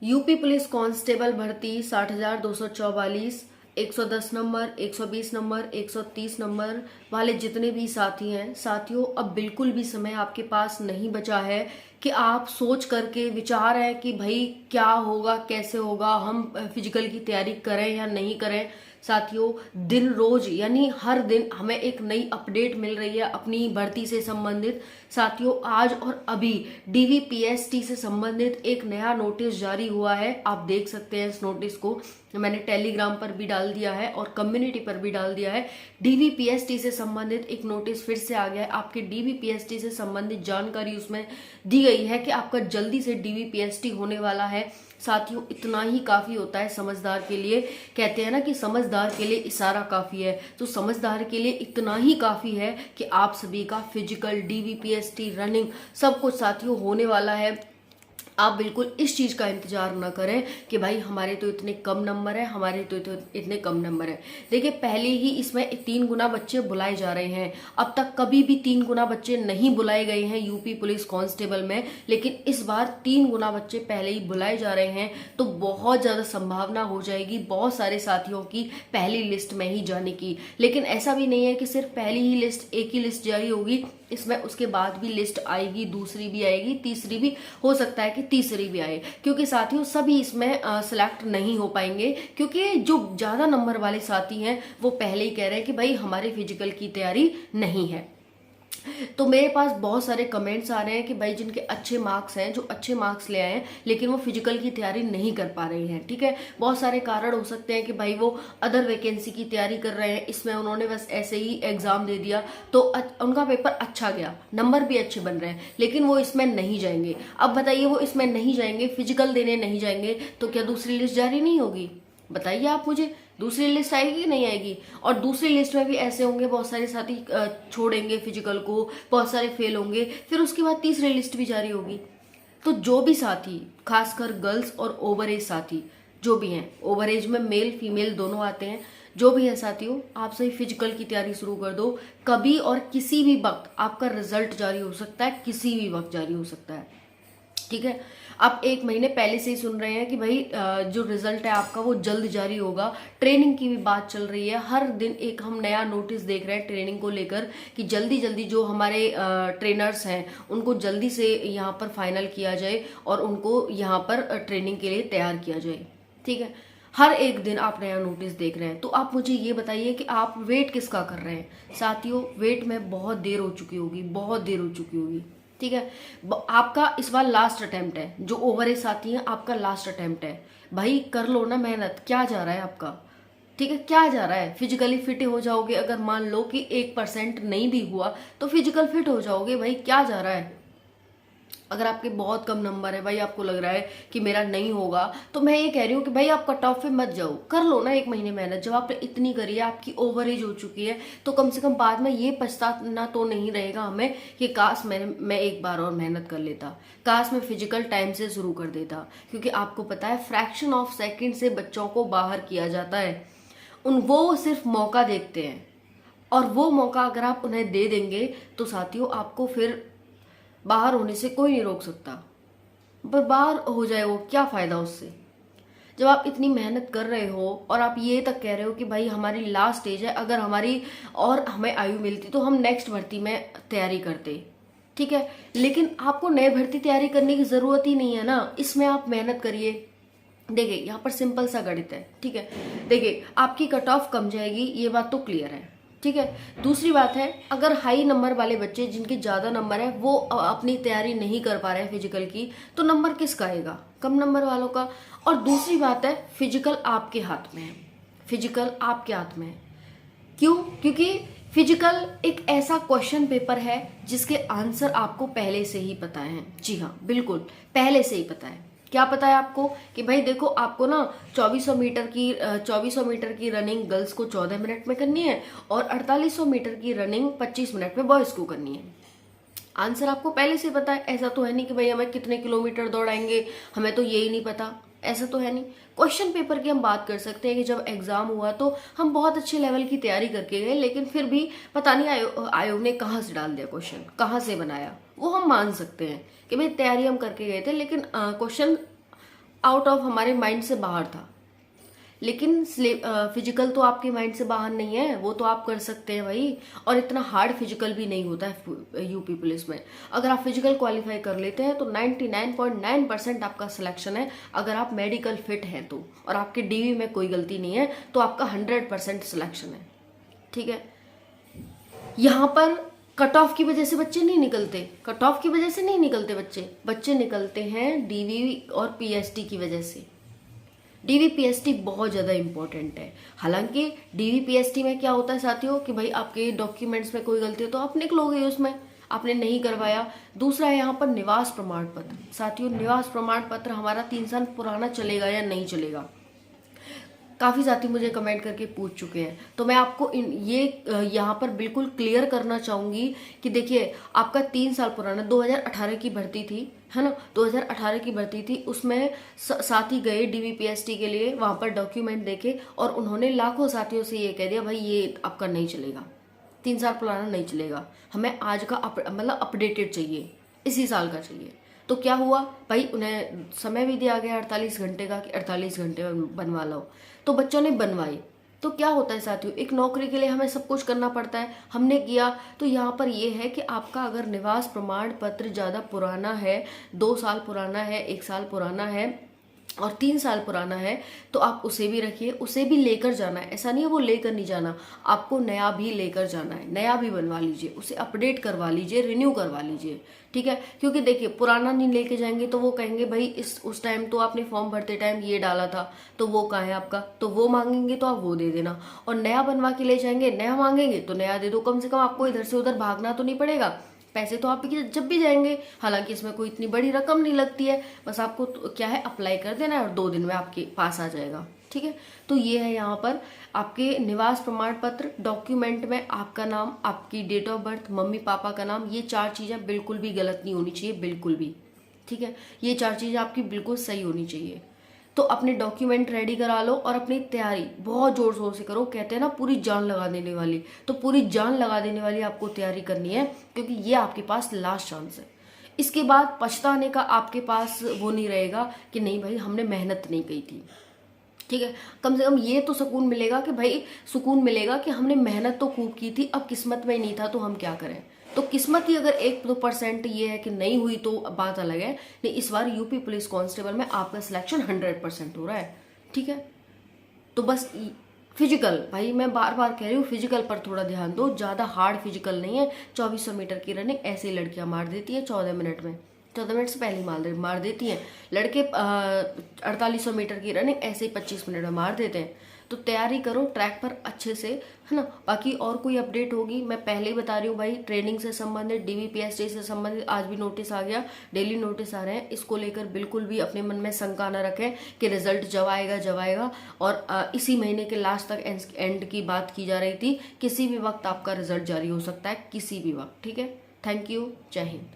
UP police constable भर्ती 60,244, 110 number, 120 number, 130 number वाले जितने भी साथी हैं साथियों, अब बिल्कुल भी समय आपके पास नहीं बचा है कि आप सोच करके विचार है कि भाई क्या होगा, कैसे होगा, हम फिजिकल की तैयारी करें या नहीं करें। साथियों, दिन रोज यानी हर दिन हमें एक नई अपडेट मिल रही है अपनी भर्ती से संबंधित। साथियों, आज और अभी डीवीपीएसटी से संबंधित एक नया नोटिस जारी हुआ है। आप देख सकते हैं इस नोटिस को, मैंने टेलीग्राम पर भी डाल दिया है और कम्युनिटी पर भी डाल दिया है। डीवीपीएसटी से संबंधित एक नोटिस फिर से आ गया है। आपके डीवीपीएसटी से संबंधित जानकारी उसमें दी गई है कि आपका जल्दी से डीवीपीएसटी होने वाला है। साथियों, इतना ही काफी होता है समझदार के लिए। कहते हैं ना कि समझदार के लिए इशारा काफी है, तो समझदार के लिए इतना ही काफी है कि आप सभी का फिजिकल, डीवीपीएसटी, रनिंग सब कुछ साथियों होने वाला है। आप बिल्कुल इस चीज का इंतजार ना करें कि भाई हमारे तो इतने कम नंबर है, हमारे तो इतने कम नंबर है। देखिए, पहले ही इसमें 3 गुना बच्चे बुलाए जा रहे हैं। अब तक कभी भी 3 गुना बच्चे नहीं बुलाए गए हैं यूपी पुलिस कांस्टेबल में, लेकिन इस बार 3 गुना बच्चे पहले ही बुलाए जा रहे हैं। तो बहुत ज्यादा संभावना हो जाएगी बहुत सारे साथियों की पहली लिस्ट में ही जाने की। लेकिन ऐसा भी नहीं है कि सिर्फ पहली ही लिस्ट, एक ही लिस्ट जारी होगी, इसमें उसके बाद भी लिस्ट आएगी, दूसरी भी आएगी, तीसरी भी हो सकता है कि तीसरी भी आए, क्योंकि साथियों सभी इसमें सिलेक्ट नहीं हो पाएंगे, क्योंकि जो ज्यादा नंबर वाले साथी हैं वो पहले ही कह रहे हैं कि भाई हमारे फिजिकल की तैयारी नहीं है। तो मेरे पास बहुत सारे कमेंट्स आ रहे हैं कि भाई जिनके अच्छे मार्क्स हैं, जो अच्छे मार्क्स ले आए हैं लेकिन वो फिजिकल की तैयारी नहीं कर पा रहे हैं। ठीक है, बहुत सारे कारण हो सकते हैं कि भाई वो अदर वैकेंसी की तैयारी कर रहे हैं, इसमें उन्होंने बस ऐसे ही एग्जाम दे दिया तो उनका पेपर अच्छा गया, नंबर भी अच्छे बन रहे हैं, लेकिन वो इसमें नहीं जाएंगे। अब बताइए, वो इसमें नहीं जाएंगे, फिजिकल देने नहीं जाएंगे, तो क्या दूसरी लिस्ट जारी नहीं होगी? बताइए आप मुझे, दूसरी लिस्ट आएगी कि नहीं आएगी? और दूसरी लिस्ट में भी ऐसे होंगे, बहुत सारे साथी छोड़ेंगे फिजिकल को, बहुत सारे फेल होंगे, फिर उसके बाद तीसरी लिस्ट भी जारी होगी। तो जो भी साथी, खासकर गर्ल्स और ओवर एज साथी जो भी हैं, ओवर एज में मेल फीमेल दोनों आते हैं, जो भी है साथियों, आप सही फिजिकल की तैयारी शुरू कर दो। कभी और किसी भी वक्त आपका रिजल्ट जारी हो सकता है, किसी भी वक्त जारी हो सकता है। ठीक है, आप 1 महीने पहले से ही सुन रहे हैं कि भाई जो रिजल्ट है आपका वो जल्द जारी होगा। ट्रेनिंग की भी बात चल रही है, हर दिन एक हम नया नोटिस देख रहे हैं ट्रेनिंग को लेकर कि जल्दी जल्दी जो हमारे ट्रेनर्स हैं उनको जल्दी से यहाँ पर फाइनल किया जाए और उनको यहाँ पर ट्रेनिंग के लिए तैयार किया जाए। ठीक है, हर एक दिन आप नया नोटिस देख रहे हैं। तो आप मुझे ये बताइए कि आप वेट किसका कर रहे हैं? साथियों, वेट में बहुत देर हो चुकी होगी, बहुत देर हो चुकी होगी। ठीक है, आपका इस बार लास्ट अटेम्प्ट है, जो ओवर एज साथी हैं आपका लास्ट अटेम्प्ट है। भाई कर लो ना मेहनत, क्या जा रहा है आपका? ठीक है, क्या जा रहा है? फिजिकली फिट हो जाओगे, अगर मान लो कि 1% नहीं भी हुआ तो फिजिकल फिट हो जाओगे। भाई क्या जा रहा है? अगर आपके बहुत कम नंबर है, भाई आपको लग रहा है कि मेरा नहीं होगा, तो मैं ये कह रही हूँ कि भाई आप कट ऑफ पे मत जाओ, कर लो ना 1 महीने मेहनत। जब आपने इतनी करी है, आपकी ओवर एज हो चुकी है, तो कम से कम बाद में ये पछताना तो नहीं रहेगा हमें कि काश मैं एक बार और मेहनत कर लेता, काश मैं फिजिकल टाइम से शुरू कर देता। क्योंकि आपको पता है फ्रैक्शन ऑफ सेकेंड से बच्चों को बाहर किया जाता है। वो सिर्फ मौका देखते हैं, और वो मौका अगर आप उन्हें दे देंगे तो साथियों आपको फिर बाहर होने से कोई नहीं रोक सकता। पर बाहर हो जाए वो, क्या फायदा उससे? जब आप इतनी मेहनत कर रहे हो और आप ये तक कह रहे हो कि भाई हमारी लास्ट एज है, अगर हमारी और हमें आयु मिलती तो हम नेक्स्ट भर्ती में तैयारी करते। ठीक है, लेकिन आपको नए भर्ती तैयारी करने की जरूरत ही नहीं है ना, इसमें आप मेहनत करिए। देखिए, यहाँ पर सिंपल सा गणित है। ठीक है, देखिए आपकी कट ऑफ कम जाएगी, ये बात तो क्लियर है। ठीक है, दूसरी बात है, अगर हाई नंबर वाले बच्चे जिनके ज्यादा नंबर है वो अपनी तैयारी नहीं कर पा रहे हैं फिजिकल की, तो नंबर किसका आएगा? कम नंबर वालों का। और दूसरी बात है, फिजिकल आपके हाथ में है, फिजिकल आपके हाथ में है। क्यों? क्योंकि फिजिकल एक ऐसा क्वेश्चन पेपर है जिसके आंसर आपको पहले से ही पता है। जी हाँ, बिल्कुल पहले से ही पता है। क्या पता है आपको? कि भाई देखो, आपको ना 2400 मीटर की रनिंग गर्ल्स को 14 मिनट में करनी है और 4800 मीटर की रनिंग 25 मिनट में बॉयज को करनी है। आंसर आपको पहले से पता है। ऐसा तो है नहीं कि भाई हमें कितने किलोमीटर दौड़ाएंगे हमें तो यही नहीं पता, ऐसा तो है नहीं। क्वेश्चन पेपर की हम बात कर सकते हैं कि जब एग्जाम हुआ तो हम बहुत अच्छे लेवल की तैयारी करके गए, लेकिन फिर भी पता नहीं आयोग ने कहाँ से डाल दिया क्वेश्चन, कहाँ से बनाया, वो हम मान सकते हैं कि भाई तैयारी हम करके गए थे, लेकिन क्वेश्चन आउट ऑफ हमारे माइंड से बाहर था। लेकिन फिजिकल तो आपके माइंड से बाहर नहीं है, वो तो आप कर सकते हैं भाई। और इतना हार्ड फिजिकल भी नहीं होता है यूपी पुलिस में। अगर आप फिजिकल क्वालिफाई कर लेते हैं तो 99.9% आपका सिलेक्शन है। अगर आप मेडिकल फिट हैं तो, और आपके डीवी में कोई गलती नहीं है, तो आपका 100% सिलेक्शन है। ठीक है, यहाँ पर कट ऑफ की वजह से बच्चे नहीं निकलते, कट ऑफ की वजह से नहीं निकलते बच्चे निकलते हैं डीवी और पीएसटी की वजह से। डीवी पीएसटी बहुत ज़्यादा इंपॉर्टेंट है। हालांकि डीवी पीएसटी में क्या होता है साथियों कि भाई आपके डॉक्यूमेंट्स में कोई गलती हो तो आप निकलोगे, उसमें आपने नहीं करवाया। दूसरा है यहाँ पर निवास प्रमाण पत्र। साथियों, निवास प्रमाण पत्र हमारा 3 साल पुराना चलेगा या नहीं चलेगा, काफ़ी साथी मुझे कमेंट करके पूछ चुके हैं। तो मैं आपको यहाँ पर बिल्कुल क्लियर करना चाहूँगी कि देखिए, आपका 3 साल पुराना 2018 की भर्ती थी, है ना, 2018 की भर्ती थी। उसमें साथी गए डीवीपीएसटी के लिए, वहाँ पर डॉक्यूमेंट देखे और उन्होंने लाखों साथियों से ये कह दिया भाई ये आपका नहीं चलेगा, 3 साल पुराना नहीं चलेगा, हमें आज का मतलब अपडेटेड चाहिए, इसी साल का चाहिए। तो क्या हुआ भाई, उन्हें समय भी दिया गया 48 घंटे का कि 48 घंटे में बनवा लो। तो बच्चों ने बनवाई। तो क्या होता है साथियों, एक नौकरी के लिए हमें सब कुछ करना पड़ता है, हमने किया। तो यहाँ पर ये है कि आपका अगर निवास प्रमाण पत्र ज़्यादा पुराना है, 2 साल पुराना है, 1 साल पुराना है और 3 साल पुराना है, तो आप उसे भी रखिए, उसे भी लेकर जाना है। ऐसा नहीं है वो लेकर नहीं जाना, आपको नया भी लेकर जाना है, नया भी बनवा लीजिए, उसे अपडेट करवा लीजिए, रिन्यू करवा लीजिए। ठीक है, क्योंकि देखिए पुराना नहीं लेके जाएंगे तो वो कहेंगे भाई उस टाइम तो आपने फॉर्म भरते टाइम ये डाला था, तो वो कहाँ है आपका, तो वो मांगेंगे तो आप वो दे देना। और नया बनवा के ले जाएंगे, नया मांगेंगे तो नया दे दो, कम से कम आपको इधर से उधर भागना तो नहीं पड़ेगा। पैसे तो आप जब भी जाएंगे, हालांकि इसमें कोई इतनी बड़ी रकम नहीं लगती है, बस आपको क्या है अप्लाई कर देना है और 2 दिन में आपके पास आ जाएगा। ठीक है, तो ये है यहाँ पर आपके निवास प्रमाण पत्र, डॉक्यूमेंट में आपका नाम, आपकी date of birth, mummy papa का नाम, ये 4 चीज़ें बिल्कुल भी गलत नहीं होनी चाहिए, बिल्कुल भी। ठीक है, ये 4 चीज़ें आपकी बिल्कुल सही होनी चाहिए। तो अपने डॉक्यूमेंट रेडी करा लो और अपनी तैयारी बहुत जोर शोर से करो। कहते हैं ना पूरी जान लगा देने वाली, तो पूरी जान लगा देने वाली आपको तैयारी करनी है, क्योंकि ये आपके पास लास्ट चांस है। इसके बाद पछताने का आपके पास वो नहीं रहेगा कि नहीं भाई हमने मेहनत नहीं की थी। ठीक है, कम से कम ये तो सुकून मिलेगा कि भाई सुकून मिलेगा कि हमने मेहनत तो खूब की थी, अब किस्मत में ही नहीं था तो हम क्या करें। तो किस्मत ही अगर 1-2% ये है कि नहीं हुई तो बात अलग है। नहीं, इस बार यूपी पुलिस कांस्टेबल में आपका सिलेक्शन 100% हो रहा है। ठीक है, तो बस फिजिकल, भाई मैं बार बार कह रही हूँ फिजिकल पर थोड़ा ध्यान दो, ज़्यादा हार्ड फिजिकल नहीं है। 2400 मीटर की रनिंग ऐसे ही लड़कियां मार देती है 14 मिनट में, 14 मिनट से पहले मार देती हैं। लड़के 4800 मीटर की रनिंग ऐसे ही 25 मिनट में मार देते हैं। तो तैयारी करो ट्रैक पर अच्छे से, है ना। बाकी और कोई अपडेट होगी, मैं पहले ही बता रही हूँ भाई, ट्रेनिंग से संबंधित, डीवीपीएसटी से संबंधित आज भी नोटिस आ गया, डेली नोटिस आ रहे हैं। इसको लेकर बिल्कुल भी अपने मन में शंका न रखें कि रिजल्ट जब आएगा। और इसी महीने के लास्ट तक एंड की बात की जा रही थी, किसी भी वक्त आपका रिजल्ट जारी हो सकता है, किसी भी वक्त। ठीक है, थैंक यू, जय हिंद।